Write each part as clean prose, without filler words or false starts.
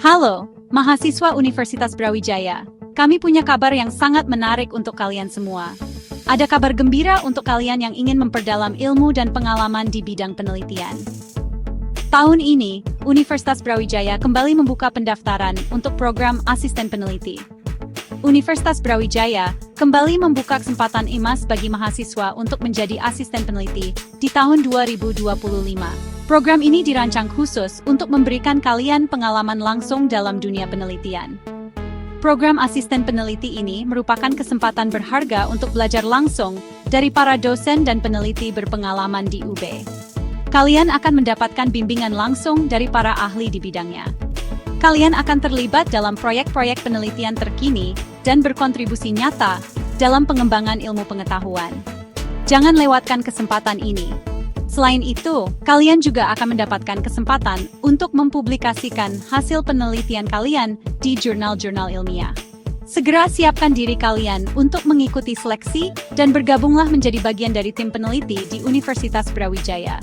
Halo, mahasiswa Universitas Brawijaya. Kami punya kabar yang sangat menarik untuk kalian semua. Ada kabar gembira untuk kalian yang ingin memperdalam ilmu dan pengalaman di bidang penelitian. Tahun ini, Universitas Brawijaya kembali membuka pendaftaran untuk program asisten peneliti. Universitas Brawijaya kembali membuka kesempatan emas bagi mahasiswa untuk menjadi asisten peneliti di tahun 2025. Program ini dirancang khusus untuk memberikan kalian pengalaman langsung dalam dunia penelitian. Program asisten peneliti ini merupakan kesempatan berharga untuk belajar langsung dari para dosen dan peneliti berpengalaman di UB. Kalian akan mendapatkan bimbingan langsung dari para ahli di bidangnya. Kalian akan terlibat dalam proyek-proyek penelitian terkini dan berkontribusi nyata dalam pengembangan ilmu pengetahuan. Jangan lewatkan kesempatan ini. Selain itu, kalian juga akan mendapatkan kesempatan untuk mempublikasikan hasil penelitian kalian di jurnal-jurnal ilmiah. Segera siapkan diri kalian untuk mengikuti seleksi dan bergabunglah menjadi bagian dari tim peneliti di Universitas Brawijaya.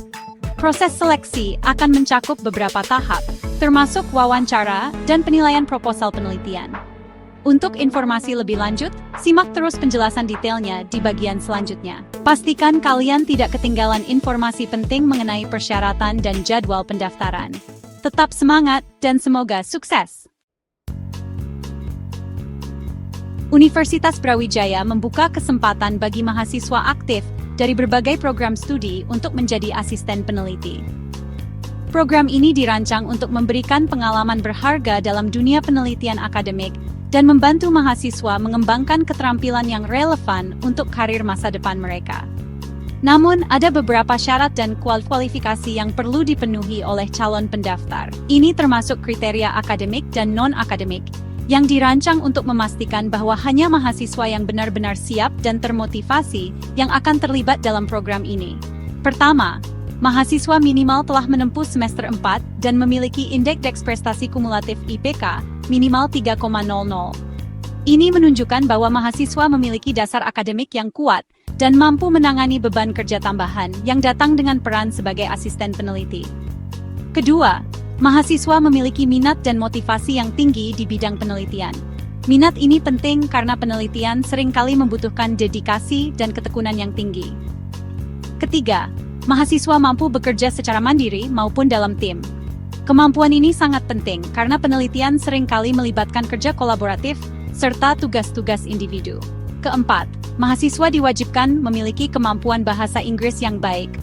Proses seleksi akan mencakup beberapa tahap, termasuk wawancara dan penilaian proposal penelitian. Untuk informasi lebih lanjut, simak terus penjelasan detailnya di bagian selanjutnya. Pastikan kalian tidak ketinggalan informasi penting mengenai persyaratan dan jadwal pendaftaran. Tetap semangat dan semoga sukses! Universitas Brawijaya membuka kesempatan bagi mahasiswa aktif dari berbagai program studi untuk menjadi asisten peneliti. Program ini dirancang untuk memberikan pengalaman berharga dalam dunia penelitian akademik dan membantu mahasiswa mengembangkan keterampilan yang relevan untuk karir masa depan mereka. Namun, ada beberapa syarat dan kualifikasi yang perlu dipenuhi oleh calon pendaftar. Ini termasuk kriteria akademik dan non-akademik, yang dirancang untuk memastikan bahwa hanya mahasiswa yang benar-benar siap dan termotivasi yang akan terlibat dalam program ini. Pertama, mahasiswa minimal telah menempuh semester 4 dan memiliki indeks prestasi kumulatif IPK minimal 3,00. Ini menunjukkan bahwa mahasiswa memiliki dasar akademik yang kuat dan mampu menangani beban kerja tambahan yang datang dengan peran sebagai asisten peneliti. Kedua, mahasiswa memiliki minat dan motivasi yang tinggi di bidang penelitian. Minat ini penting karena penelitian seringkali membutuhkan dedikasi dan ketekunan yang tinggi. Ketiga, mahasiswa mampu bekerja secara mandiri maupun dalam tim. Kemampuan ini sangat penting karena penelitian seringkali melibatkan kerja kolaboratif serta tugas-tugas individu. Keempat, mahasiswa diwajibkan memiliki kemampuan bahasa Inggris yang baik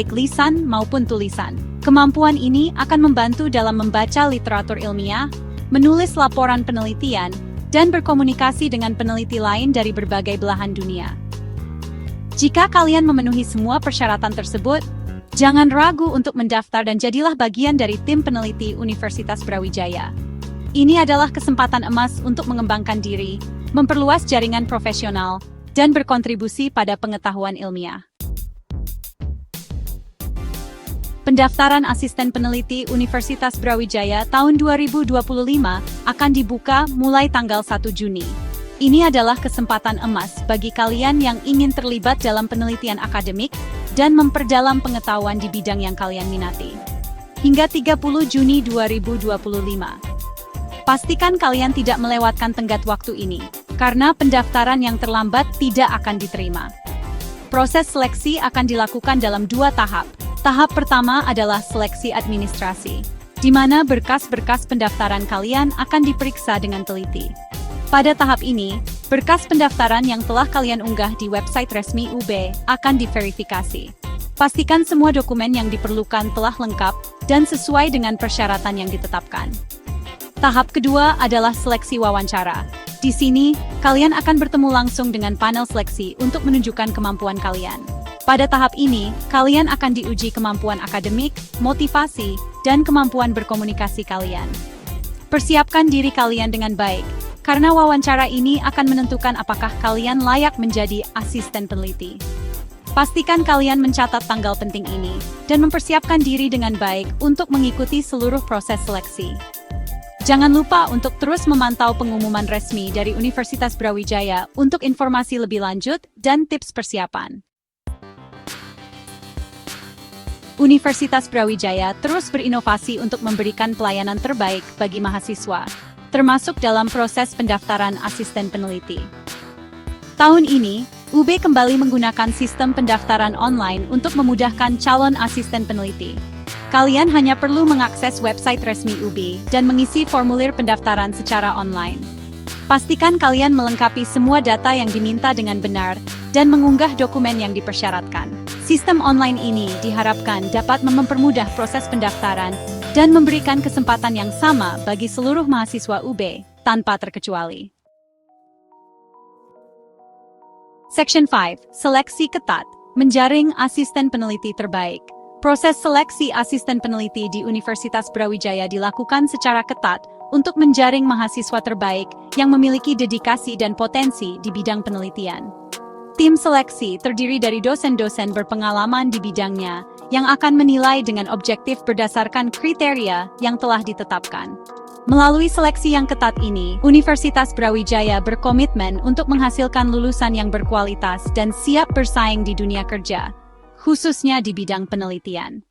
lisan maupun tulisan. Kemampuan ini akan membantu dalam membaca literatur ilmiah, menulis laporan penelitian, dan berkomunikasi dengan peneliti lain dari berbagai belahan dunia. Jika kalian memenuhi semua persyaratan tersebut, jangan ragu untuk mendaftar dan jadilah bagian dari tim peneliti Universitas Brawijaya. Ini adalah kesempatan emas untuk mengembangkan diri, memperluas jaringan profesional, dan berkontribusi pada pengetahuan ilmiah. Pendaftaran asisten peneliti Universitas Brawijaya tahun 2025 akan dibuka mulai tanggal 1 Juni. Ini adalah kesempatan emas bagi kalian yang ingin terlibat dalam penelitian akademik dan memperdalam pengetahuan di bidang yang kalian minati. Hingga 30 Juni 2025. Pastikan kalian tidak melewatkan tenggat waktu ini, karena pendaftaran yang terlambat tidak akan diterima. Proses seleksi akan dilakukan dalam 2 tahap. Tahap pertama adalah seleksi administrasi, di mana berkas-berkas pendaftaran kalian akan diperiksa dengan teliti. Pada tahap ini, berkas pendaftaran yang telah kalian unggah di website resmi UB akan diverifikasi. Pastikan semua dokumen yang diperlukan telah lengkap dan sesuai dengan persyaratan yang ditetapkan. Tahap kedua adalah seleksi wawancara. Di sini, kalian akan bertemu langsung dengan panel seleksi untuk menunjukkan kemampuan kalian. Pada tahap ini, kalian akan diuji kemampuan akademik, motivasi, dan kemampuan berkomunikasi kalian. Persiapkan diri kalian dengan baik, karena wawancara ini akan menentukan apakah kalian layak menjadi asisten peneliti. Pastikan kalian mencatat tanggal penting ini, dan mempersiapkan diri dengan baik untuk mengikuti seluruh proses seleksi. Jangan lupa untuk terus memantau pengumuman resmi dari Universitas Brawijaya untuk informasi lebih lanjut dan tips persiapan. Universitas Brawijaya terus berinovasi untuk memberikan pelayanan terbaik bagi mahasiswa, termasuk dalam proses pendaftaran asisten peneliti. Tahun ini, UB kembali menggunakan sistem pendaftaran online untuk memudahkan calon asisten peneliti. Kalian hanya perlu mengakses website resmi UB dan mengisi formulir pendaftaran secara online. Pastikan kalian melengkapi semua data yang diminta dengan benar dan mengunggah dokumen yang dipersyaratkan. Sistem online ini diharapkan dapat mempermudah proses pendaftaran dan memberikan kesempatan yang sama bagi seluruh mahasiswa UB tanpa terkecuali. Section 5. Seleksi ketat, menjaring asisten peneliti terbaik. Proses seleksi asisten peneliti di Universitas Brawijaya dilakukan secara ketat untuk menjaring mahasiswa terbaik yang memiliki dedikasi dan potensi di bidang penelitian. Tim seleksi terdiri dari dosen-dosen berpengalaman di bidangnya yang akan menilai dengan objektif berdasarkan kriteria yang telah ditetapkan. Melalui seleksi yang ketat ini, Universitas Brawijaya berkomitmen untuk menghasilkan lulusan yang berkualitas dan siap bersaing di dunia kerja, khususnya di bidang penelitian.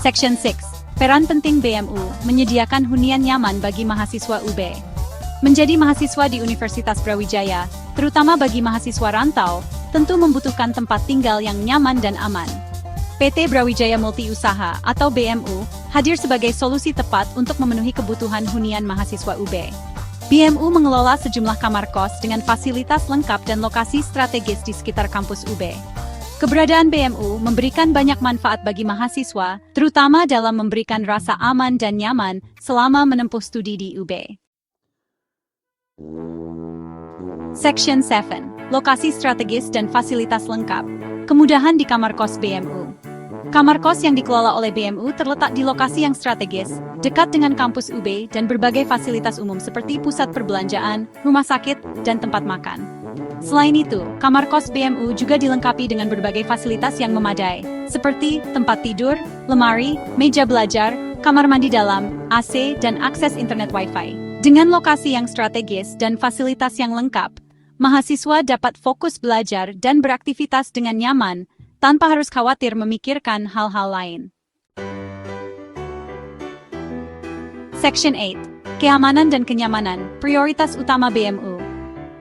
Section 6. Peran penting BMU menyediakan hunian nyaman bagi mahasiswa UB. Menjadi mahasiswa di Universitas Brawijaya, terutama bagi mahasiswa rantau, tentu membutuhkan tempat tinggal yang nyaman dan aman. PT Brawijaya Multi Usaha atau BMU hadir sebagai solusi tepat untuk memenuhi kebutuhan hunian mahasiswa UB. BMU mengelola sejumlah kamar kos dengan fasilitas lengkap dan lokasi strategis di sekitar kampus UB. Keberadaan BMU memberikan banyak manfaat bagi mahasiswa, terutama dalam memberikan rasa aman dan nyaman selama menempuh studi di UB. Section 7. Lokasi strategis dan fasilitas lengkap. Kemudahan di kamar kos BMU. Kamar kos yang dikelola oleh BMU terletak di lokasi yang strategis, dekat dengan kampus UB dan berbagai fasilitas umum seperti pusat perbelanjaan, rumah sakit, dan tempat makan. Selain itu, kamar kos BMU juga dilengkapi dengan berbagai fasilitas yang memadai, seperti tempat tidur, lemari, meja belajar, kamar mandi dalam, AC, dan akses internet Wi-Fi. Dengan lokasi yang strategis dan fasilitas yang lengkap, mahasiswa dapat fokus belajar dan beraktivitas dengan nyaman, tanpa harus khawatir memikirkan hal-hal lain. Section 8. Keamanan dan kenyamanan, prioritas utama BMU.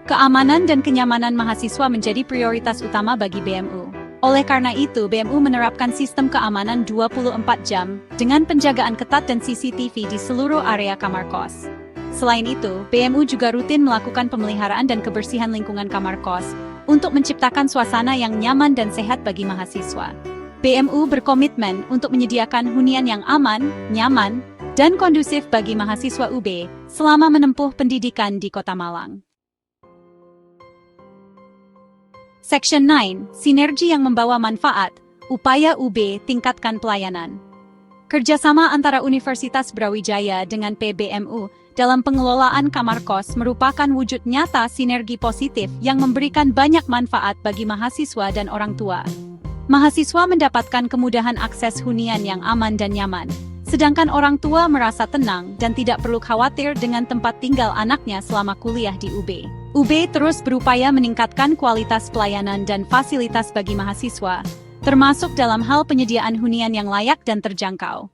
Keamanan dan kenyamanan mahasiswa menjadi prioritas utama bagi BMU. Oleh karena itu, BMU menerapkan sistem keamanan 24 jam dengan penjagaan ketat dan CCTV di seluruh area kamar kos. Selain itu, BMU juga rutin melakukan pemeliharaan dan kebersihan lingkungan kamar kos untuk menciptakan suasana yang nyaman dan sehat bagi mahasiswa. BMU berkomitmen untuk menyediakan hunian yang aman, nyaman, dan kondusif bagi mahasiswa UB selama menempuh pendidikan di Kota Malang. Section 9. Sinergi yang membawa manfaat, upaya UB tingkatkan pelayanan. Kerjasama antara Universitas Brawijaya dengan PBMU dalam pengelolaan kamar kos merupakan wujud nyata sinergi positif yang memberikan banyak manfaat bagi mahasiswa dan orang tua. Mahasiswa mendapatkan kemudahan akses hunian yang aman dan nyaman, sedangkan orang tua merasa tenang dan tidak perlu khawatir dengan tempat tinggal anaknya selama kuliah di UB. UB terus berupaya meningkatkan kualitas pelayanan dan fasilitas bagi mahasiswa, termasuk dalam hal penyediaan hunian yang layak dan terjangkau.